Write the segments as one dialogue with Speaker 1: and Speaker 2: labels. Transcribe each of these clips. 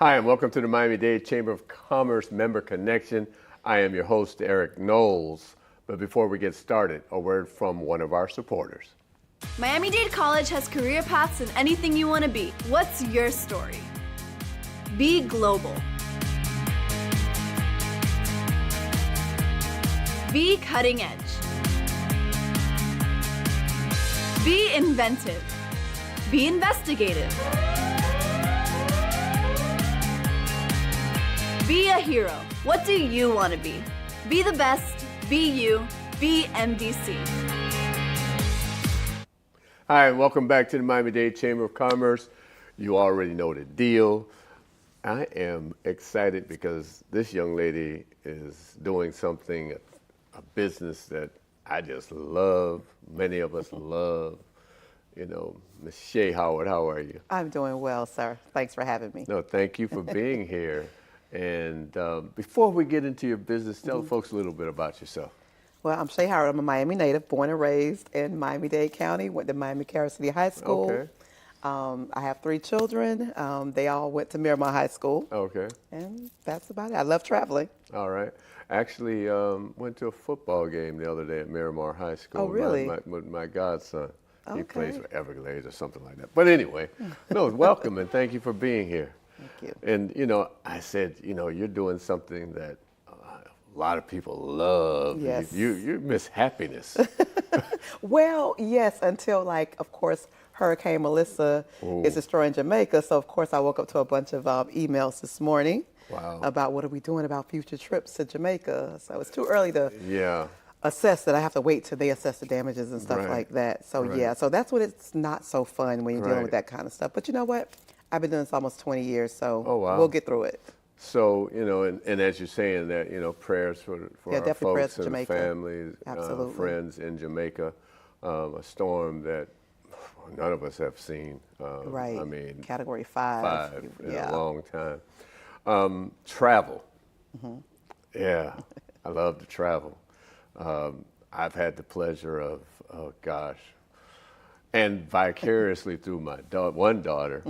Speaker 1: Hi, and welcome to the Miami-Dade Chamber of Commerce Member Connection. I am your host, Eric Knowles. But before we get started, a word from one of our supporters.
Speaker 2: Miami-Dade College has career paths in anything you want to be. What's your story? Be global. Be cutting edge. Be inventive. Be investigative. Be a hero. What do you want to be? Be the best. Be you. Be MDC.
Speaker 1: Hi, and welcome back to the Miami-Dade Chamber of Commerce. You already know the deal. I am excited because this young lady is doing something, a business that I just love. Many of us love. You know, Ms. Shaiy Howard, how are you?
Speaker 3: I'm doing well, sir. Thanks for having me.
Speaker 1: No, thank you for being here. And before we get into your business, tell folks a little bit about yourself.
Speaker 3: Well, I'm Shaiy Howard. I'm a Miami native, born and raised in Miami-Dade County, went to Miami-Carroll City High School.
Speaker 1: Okay.
Speaker 3: I have 3 children. They all went to Miramar High School.
Speaker 1: Okay.
Speaker 3: And that's about it. I love traveling.
Speaker 1: All right. Actually, went to a football game the other day at Miramar High School.
Speaker 3: Oh, really?
Speaker 1: With my godson. He
Speaker 3: Okay.
Speaker 1: plays for Everglades or something like that. But anyway, no, welcome and thank you for being here.
Speaker 3: Thank you.
Speaker 1: And, you know, I said, you know, you're doing something that a lot of people love.
Speaker 3: Yes.
Speaker 1: You miss happiness.
Speaker 3: Well, yes, until, like, of course, Hurricane Melissa is destroying Jamaica. So, of course, I woke up to a bunch of emails this morning about what are we doing about future trips to Jamaica. So it's too early to assess that. I have to wait till they assess the damages and stuff like that. So, yeah, so that's when it's not so fun when you're dealing with that kind of stuff. But you know what? I've been doing this almost 20 years, so we'll get through it.
Speaker 1: So, you know, and as you're saying that, you know, prayers for our folks and families, friends in Jamaica, a storm that none of us have seen.
Speaker 3: Right.
Speaker 1: I mean,
Speaker 3: Category 5
Speaker 1: in a long time. Travel. Yeah, I love to travel. I've had the pleasure of, oh gosh, and vicariously through my one daughter,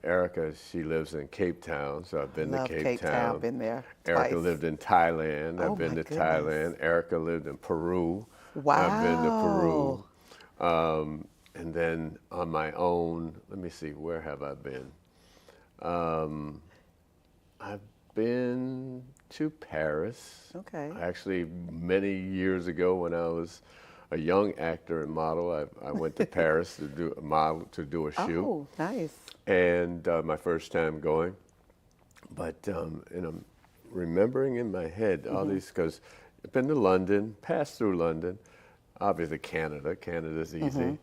Speaker 1: Erica, she lives in Cape Town, so I've been to Cape Town.
Speaker 3: Been there
Speaker 1: Erica
Speaker 3: twice.
Speaker 1: lived in Thailand. I've been to Thailand. Erica lived in Peru.
Speaker 3: Wow.
Speaker 1: I've been to Peru. And then on my own, let me see, where have I been? I've been to Paris.
Speaker 3: Okay.
Speaker 1: Actually, many years ago when I was a young actor and model, I went to Paris to do a shoot.
Speaker 3: Oh, nice.
Speaker 1: And my first time going. But and I'm remembering in my head all these, because I've been to London, passed through London, obviously Canada. Canada's easy.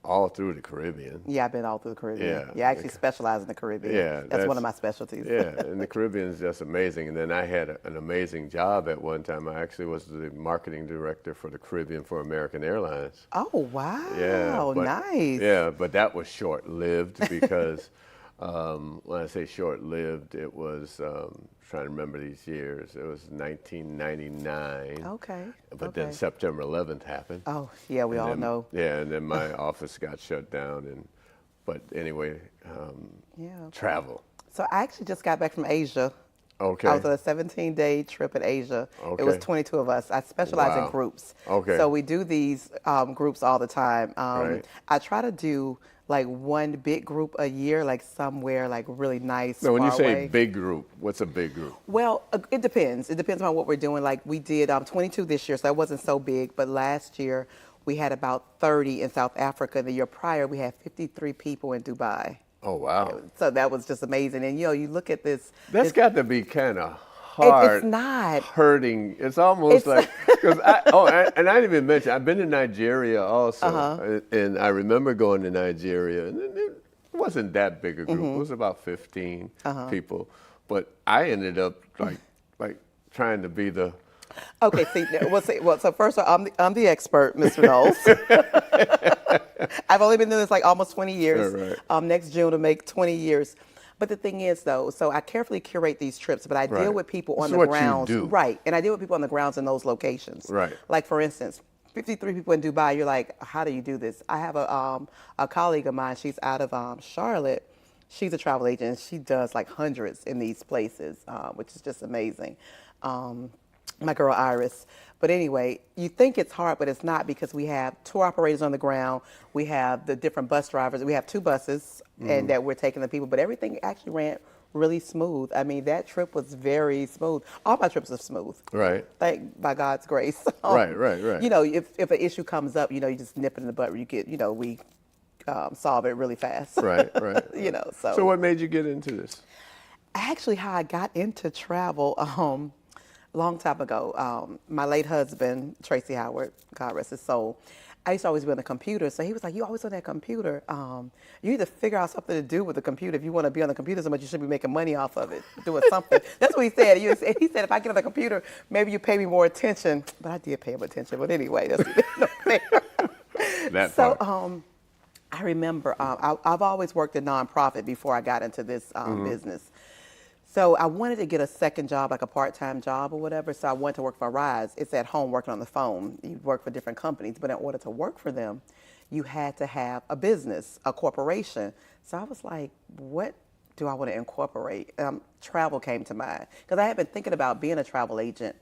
Speaker 1: All through the Caribbean.
Speaker 3: Yeah, I've been all through the Caribbean.
Speaker 1: Yeah.
Speaker 3: I actually specialize in the Caribbean.
Speaker 1: Yeah,
Speaker 3: that's one of my specialties.
Speaker 1: Yeah, and the Caribbean is just amazing. And then I had an amazing job at one time. I actually was the marketing director for the Caribbean for American Airlines.
Speaker 3: Oh, wow.
Speaker 1: Yeah,
Speaker 3: Nice.
Speaker 1: Yeah, but that was short-lived because when I say short-lived, it was, trying to remember these years, it was 1999.
Speaker 3: Okay.
Speaker 1: But then September 11th happened.
Speaker 3: Oh, yeah, we all know.
Speaker 1: Yeah, and then my office got shut down. But anyway, travel.
Speaker 3: So I actually just got back from Asia.
Speaker 1: Okay.
Speaker 3: I was on a 17-day trip in Asia.
Speaker 1: Okay.
Speaker 3: It was 22 of us. I specialize in groups.
Speaker 1: Okay.
Speaker 3: So we do these groups all the time.
Speaker 1: Right.
Speaker 3: I try to do like one big group a year, like somewhere like really nice.
Speaker 1: Now, when you say
Speaker 3: away.
Speaker 1: big group, what's a big group?
Speaker 3: Well, it depends. It depends on what we're doing. Like we did 22 this year, so that wasn't so big. But last year we had about 30 in South Africa. The year prior we had 53 people in Dubai.
Speaker 1: Oh, wow.
Speaker 3: So that was just amazing. And you look at this.
Speaker 1: That's got to be kind of hard.
Speaker 3: It's not.
Speaker 1: Hurting. It's almost like, because I didn't even mention, I've been to Nigeria also. And I remember going to Nigeria, and it wasn't that big a group. It was about 15 people. But I ended up like trying to be the...
Speaker 3: Okay, so first of all, I'm the expert, Mr. Knowles. I've only been doing this like almost 20 years.
Speaker 1: Right.
Speaker 3: Next June to make 20 years. But the thing is, though, so I carefully curate these trips, but I deal with people on the grounds. Right, and I deal with people on the grounds in those locations.
Speaker 1: Right.
Speaker 3: Like, for instance, 53 people in Dubai, you're like, how do you do this? I have a colleague of mine, she's out of Charlotte. She's a travel agent. She does like hundreds in these places, which is just amazing. My girl Iris. But anyway, you think it's hard, but it's not, because we have tour operators on the ground. We have the different bus drivers. We have 2 buses and that we're taking the people, but everything actually ran really smooth. I mean, that trip was very smooth. All my trips are smooth.
Speaker 1: Right.
Speaker 3: By God's grace.
Speaker 1: Right.
Speaker 3: You know, if an issue comes up, you know, you just nip it in the butt. You get, you know, we solve it really fast.
Speaker 1: Right.
Speaker 3: You know,
Speaker 1: So what made you get into this?
Speaker 3: Actually, how I got into travel, long time ago, my late husband, Tracy Howard, God rest his soul, I used to always be on the computer. So he was like, you always on that computer. You need to figure out something to do with the computer. If you want to be on the computer so much, you should be making money off of it, doing something. That's what he said. He said, if I get on the computer, maybe you pay me more attention. But I did pay him attention. But anyway, that's
Speaker 1: That
Speaker 3: so
Speaker 1: part.
Speaker 3: I remember I've always worked in nonprofit before I got into this business. So I wanted to get a second job, like a part-time job or whatever. So I went to work for Rise. It's at home working on the phone. You work for different companies, but in order to work for them, you had to have a business, a corporation. So I was like, what do I want to incorporate? Travel came to mind, because I had been thinking about being a travel agent.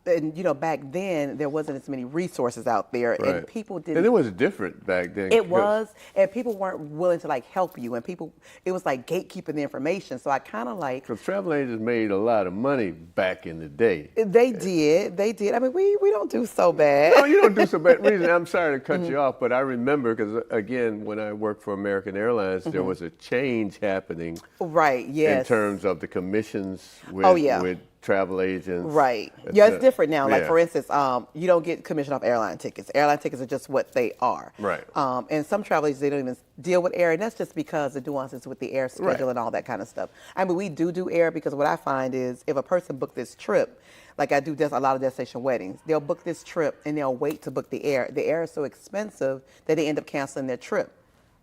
Speaker 3: And you know, back then there wasn't as many resources out there,
Speaker 1: Right.
Speaker 3: and people didn't.
Speaker 1: And it was different back then.
Speaker 3: It was, and people weren't willing to like help you, and it was like gatekeeping the information. So I kind of like.
Speaker 1: Because travel agents made a lot of money back in the day.
Speaker 3: They did. I mean, we don't do so bad.
Speaker 1: No, you don't do so bad. Reason, I'm sorry to cut you off, but I remember, because again, when I worked for American Airlines, there was a change happening.
Speaker 3: Right. Yes.
Speaker 1: In terms of the commissions with, with travel agents.
Speaker 3: Right. Yeah, it's different now. Like,
Speaker 1: yeah.
Speaker 3: for instance, you don't get commission off airline tickets. Airline tickets are just what they are.
Speaker 1: Right.
Speaker 3: And some travel agents, they don't even deal with air, and that's just because the nuances with the air schedule
Speaker 1: Right.
Speaker 3: and all that kind of stuff. I mean, we do air, because what I find is if a person booked this trip, like I do a lot of destination weddings, they'll book this trip and they'll wait to book the air. The air is so expensive that they end up canceling their trip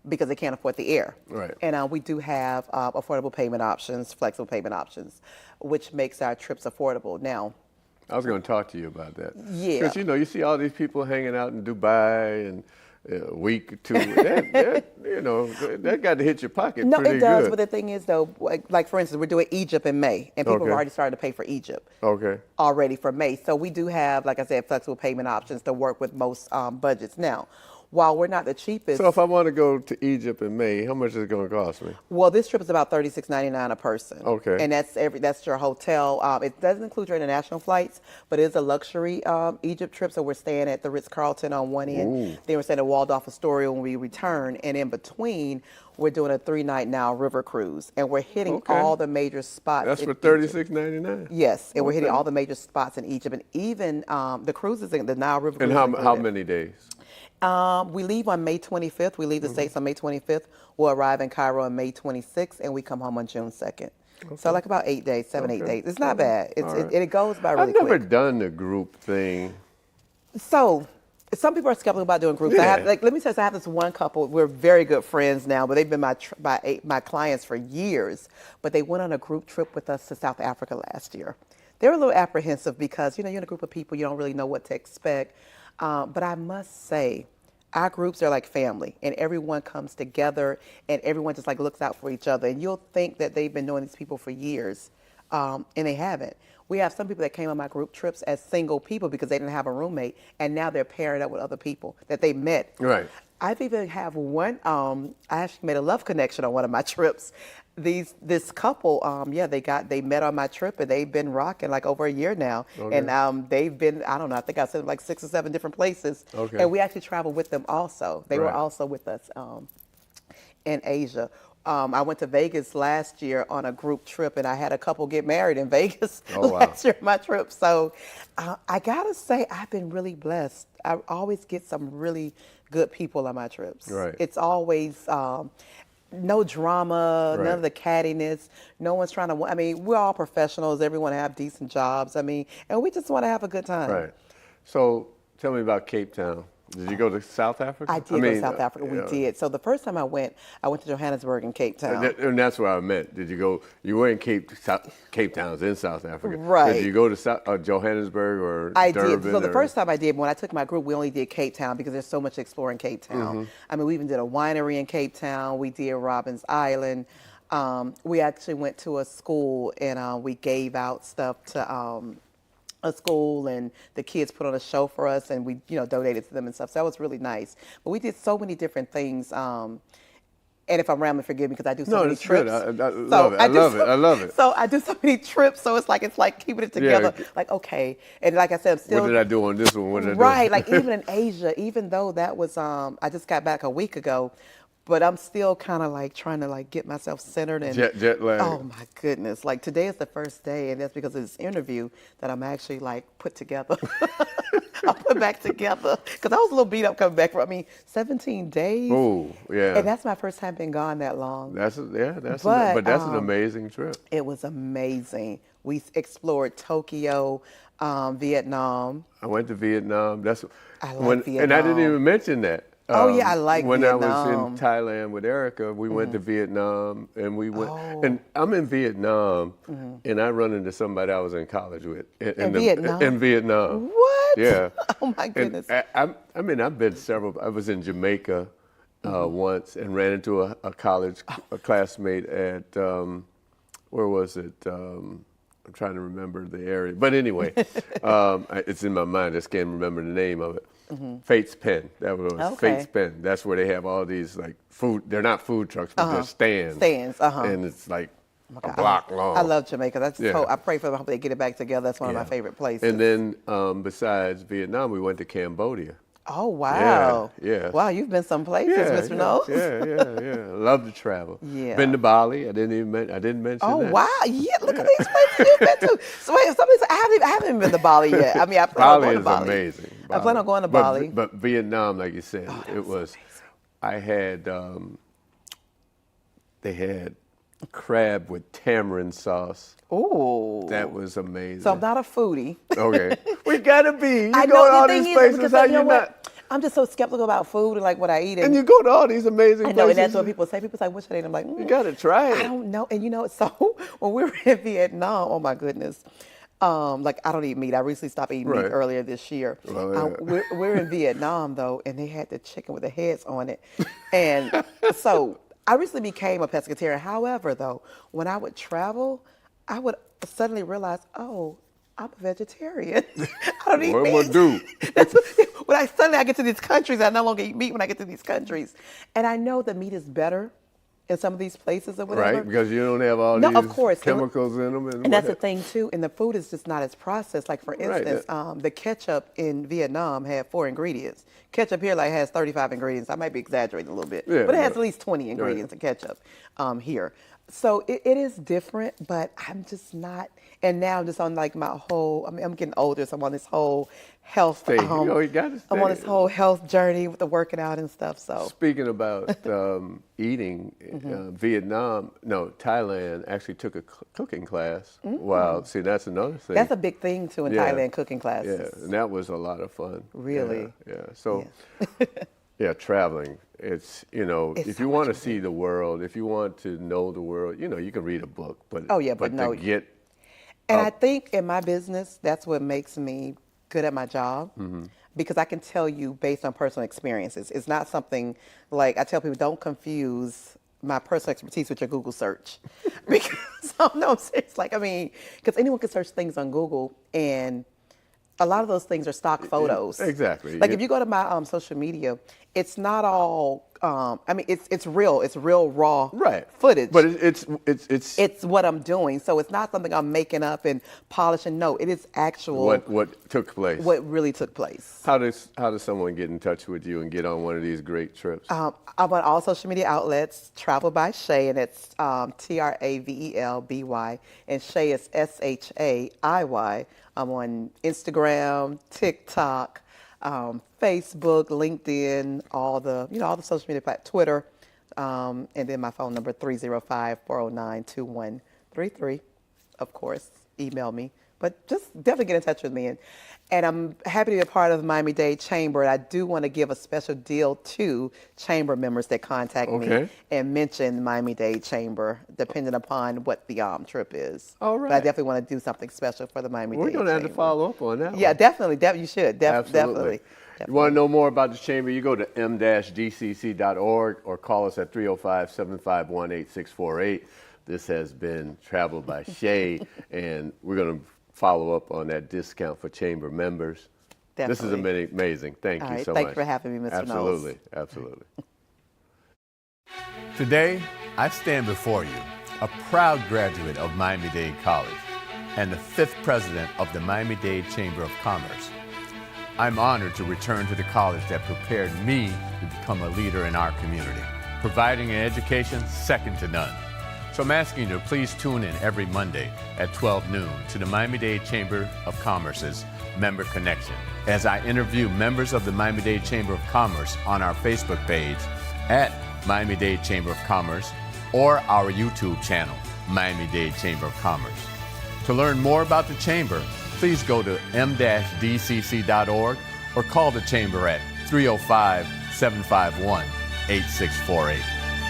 Speaker 3: because they can't afford the air.
Speaker 1: Right.
Speaker 3: And we do have affordable payment options, flexible payment options, which makes our trips affordable. Now,
Speaker 1: I was going to talk to you about that.
Speaker 3: Yeah.
Speaker 1: Because, you know, you see all these people hanging out in Dubai and a week or two. that got to hit your pocket
Speaker 3: no,
Speaker 1: pretty
Speaker 3: it does.
Speaker 1: good.
Speaker 3: But the thing is, though, like for instance, we're doing Egypt in May, and people have already started to pay for Egypt.
Speaker 1: Okay.
Speaker 3: Already for May. So we do have, like I said, flexible payment options to work with most budgets. Now, while we're not the cheapest.
Speaker 1: So if I want to go to Egypt in May, how much is it going to cost me?
Speaker 3: Well, this trip is about $36.99 a person.
Speaker 1: Okay.
Speaker 3: And that's your hotel. It doesn't include your international flights, but it is a luxury Egypt trip. So we're staying at the Ritz-Carlton on one end.
Speaker 1: Ooh.
Speaker 3: Then we're staying at Waldorf Astoria when we return. And in between, we're doing a 3-night now river cruise. And we're hitting all the major spots.
Speaker 1: That's for $36.99?
Speaker 3: Yes. And we're hitting all the major spots in Egypt. And even the cruises in the Nile River
Speaker 1: And
Speaker 3: cruise.
Speaker 1: how many days?
Speaker 3: We leave on May 25th. We leave the States on May 25th. We'll arrive in Cairo on May 26th, and we come home on June 2nd. Okay. So like about 8 days, 8 days. It's not bad. It goes by really quick.
Speaker 1: I've never done the group thing.
Speaker 3: So some people are skeptical about doing groups.
Speaker 1: Yeah.
Speaker 3: Let me tell you, I have this one couple. We're very good friends now, but they've been my clients for years. But they went on a group trip with us to South Africa last year. They were a little apprehensive because, you're in a group of people, you don't really know what to expect. But I must say, our groups are like family, and everyone comes together, and everyone just like looks out for each other. And you'll think that they've been knowing these people for years, and they haven't. We have some people that came on my group trips as single people because they didn't have a roommate, and now they're paired up with other people that they met.
Speaker 1: Right.
Speaker 3: I've even have one. I actually made a love connection on one of my trips. This couple, they met on my trip, and they've been rocking like over a year now. Okay. And they've been, I don't know, I think I said like 6 or 7 different places. Okay. And we actually traveled with them also. They were also with us in Asia. I went to Vegas last year on a group trip, and I had a couple get married in Vegas last year on my trip. So I gotta say, I've been really blessed. I always get some really good people on my trips.
Speaker 1: Right.
Speaker 3: It's always no drama, none of the cattiness. No one's trying to, I mean, we're all professionals. Everyone have decent jobs. I mean, and we just want to have a good time.
Speaker 1: Right. So tell me about Cape Town. Did you go to South Africa?
Speaker 3: I did go to South Africa. We did. So the first time I went to Johannesburg and Cape Town.
Speaker 1: And that's what I meant. Did you go? You were in Cape Town's in South Africa.
Speaker 3: Right.
Speaker 1: Did you go to Johannesburg or
Speaker 3: I
Speaker 1: Durban?
Speaker 3: did. So the first time I did, when I took my group, we only did Cape Town because there's so much to explore in Cape Town. I mean, we even did a winery in Cape Town. We did Robbins Island. We actually went to a school and we gave out stuff to a school, and the kids put on a show for us, and we, donated to them and stuff. So that was really nice. But we did so many different things. And if I'm rambling, forgive me because I do so many trips.
Speaker 1: Good. I love it. I love it.
Speaker 3: So I do so many trips, so it's like keeping it together.
Speaker 1: Yeah.
Speaker 3: Like, okay, and like I said, I'm still.
Speaker 1: What did I do on this one? What did I do?
Speaker 3: Right, like even in Asia, even though that was I just got back a week ago, but I'm still kind of like trying to like get myself centered and
Speaker 1: jet lag.
Speaker 3: Oh my goodness! Like today is the first day, and that's because of this interview that I'm actually like put together. I put back together because I was a little beat up coming back from. 17 days.
Speaker 1: Oh, yeah.
Speaker 3: And that's my first time being gone that long.
Speaker 1: But that's an amazing trip.
Speaker 3: It was amazing. We explored Tokyo, Vietnam.
Speaker 1: I went to Vietnam.
Speaker 3: I like Vietnam.
Speaker 1: And I didn't even mention that.
Speaker 3: Oh yeah, I like
Speaker 1: when
Speaker 3: Vietnam.
Speaker 1: I was in Thailand with Erica, we went to Vietnam, and we went.
Speaker 3: Oh.
Speaker 1: And I'm in Vietnam, and I run into somebody I was in college with
Speaker 3: In Vietnam?
Speaker 1: In Vietnam.
Speaker 3: What?
Speaker 1: Yeah.
Speaker 3: Oh my goodness.
Speaker 1: And I've been several. I was in Jamaica once and ran into a college a classmate at where was it? I'm trying to remember the area, but anyway, it's in my mind. I just can't remember the name of it. Fate's Pen. That was
Speaker 3: Okay.
Speaker 1: Fate's Pen. That's where they have all these like food. They're not food trucks, but they're stands.
Speaker 3: Stands,
Speaker 1: And it's like a block long.
Speaker 3: I love Jamaica. That's
Speaker 1: Yeah.
Speaker 3: I pray for them. I hope they get it back together. That's one of my favorite places.
Speaker 1: And then besides Vietnam, we went to Cambodia.
Speaker 3: Oh wow!
Speaker 1: Yeah.
Speaker 3: Wow, you've been some places, Mr. Knowles.
Speaker 1: Yeah. Love to travel.
Speaker 3: Yeah.
Speaker 1: Been to Bali. I didn't mention
Speaker 3: Oh
Speaker 1: that.
Speaker 3: wow! Yeah, look at these places you've been to. So wait, I haven't even been to Bali yet. I plan on
Speaker 1: Bali
Speaker 3: going to
Speaker 1: is
Speaker 3: Bali.
Speaker 1: amazing.
Speaker 3: I plan on going to
Speaker 1: But-
Speaker 3: Bali.
Speaker 1: But Vietnam, like you said,
Speaker 3: that
Speaker 1: it
Speaker 3: was
Speaker 1: was. I had. They had crab with tamarind sauce.
Speaker 3: Ooh,
Speaker 1: That was amazing.
Speaker 3: so I'm not a foodie.
Speaker 1: Okay. We gotta be. You
Speaker 3: I
Speaker 1: go
Speaker 3: know
Speaker 1: to
Speaker 3: the
Speaker 1: all
Speaker 3: thing
Speaker 1: these
Speaker 3: is,
Speaker 1: places.
Speaker 3: because
Speaker 1: How
Speaker 3: you know
Speaker 1: you
Speaker 3: what?
Speaker 1: not?
Speaker 3: I'm just so skeptical about food and like what I eat.
Speaker 1: And you go to all these amazing
Speaker 3: I know,
Speaker 1: places.
Speaker 3: and that's what people say. People say, "What should I eat?" I'm like,
Speaker 1: You gotta try
Speaker 3: I
Speaker 1: it.
Speaker 3: don't know. And so when we were in Vietnam, oh my goodness, like I don't eat meat. I recently stopped eating meat
Speaker 1: Right.
Speaker 3: earlier this year.
Speaker 1: Well, yeah.
Speaker 3: We're in Vietnam though, and they had the chicken with the heads on it, and so I recently became a pescatarian. However, though, when I would travel, I would suddenly realize, oh, I'm a vegetarian. I don't eat
Speaker 1: What
Speaker 3: meat.
Speaker 1: am I do?
Speaker 3: That's when I get to these countries, I no longer eat meat when I get to these countries. And I know the meat is better in some of these places or whatever.
Speaker 1: Right? Because you don't have all
Speaker 3: No,
Speaker 1: these
Speaker 3: of course.
Speaker 1: chemicals in them.
Speaker 3: And that's the thing too, and the food is just not as processed. Like for
Speaker 1: Right.
Speaker 3: instance, the ketchup in Vietnam had 4 ingredients. Ketchup here like has 35 ingredients. I might be exaggerating a little bit,
Speaker 1: Yeah,
Speaker 3: but it has
Speaker 1: right.
Speaker 3: at least 20 ingredients in ketchup here. So it is different, but I'm just not. And now I'm just on like my whole. I'm getting older, so I'm on this whole health.
Speaker 1: Stay. You gotta
Speaker 3: I'm on
Speaker 1: stay.
Speaker 3: this whole health journey with the working out and stuff. So
Speaker 1: Speaking about eating, Thailand actually took a cooking class. Wow, see, that's another thing.
Speaker 3: that's a big thing too in
Speaker 1: Yeah.
Speaker 3: Thailand, cooking classes.
Speaker 1: Yeah, and that was a lot of fun.
Speaker 3: Really?
Speaker 1: Yeah. So, yeah, traveling. It's
Speaker 3: It's
Speaker 1: if
Speaker 3: so
Speaker 1: you want to
Speaker 3: much
Speaker 1: see the world, if you want to know the world, you can read a book, but
Speaker 3: Oh, yeah, but no.
Speaker 1: to get
Speaker 3: And I think in my business, that's what makes me good at my job because I can tell you based on personal experiences. It's not something like I tell people, don't confuse my personal expertise with your Google search. Because no, I'm serious. Because anyone can search things on Google and a lot of those things are stock photos.
Speaker 1: Exactly.
Speaker 3: Like if you go to my social media, it's not all. It's real. It's real raw footage.
Speaker 1: But it's
Speaker 3: It's what I'm doing. So it's not something I'm making up and polishing. No, it is actual.
Speaker 1: what took place.
Speaker 3: What really took place.
Speaker 1: How does someone get in touch with you and get on one of these great trips?
Speaker 3: I'm on all social media outlets. Travel by Shaiy, and it's TRAVELBY, and Shaiy is SHAIY. I'm on Instagram, TikTok, Facebook, LinkedIn, all the social media platforms, Twitter, and then my phone number 305-409-2133. Of course, email me But just definitely get in touch with me. And I'm happy to be a part of the Miami-Dade Chamber. And I do want to give a special deal to chamber members that contact me and mention Miami-Dade Chamber, depending upon what the trip is.
Speaker 1: All right.
Speaker 3: But I definitely want to do something special for the Miami-Dade Chamber.
Speaker 1: We're going to have to follow up on that.
Speaker 3: Yeah, definitely. You should.
Speaker 1: Absolutely. You want to know more about the Chamber, you go to m-dcc.org or call us at 305-751-8648. This has been traveled by Shaiy, and we're going to follow up on that discount for Chamber members.
Speaker 3: Definitely.
Speaker 1: This is amazing. Thank you so much.
Speaker 3: Thank you for having me, Mr.
Speaker 1: Absolutely.
Speaker 3: Knowles.
Speaker 1: Absolutely.
Speaker 4: Today, I stand before you, a proud graduate of Miami-Dade College and the 5th president of the Miami-Dade Chamber of Commerce. I'm honored to return to the college that prepared me to become a leader in our community, providing an education second to none. So I'm asking you to please tune in every Monday at 12 noon to the Miami-Dade Chamber of Commerce's Member Connection, as I interview members of the Miami-Dade Chamber of Commerce on our Facebook page at Miami-Dade Chamber of Commerce or our YouTube channel, Miami-Dade Chamber of Commerce. To learn more about the Chamber, please go to m-dcc.org or call the Chamber at 305-751-8648.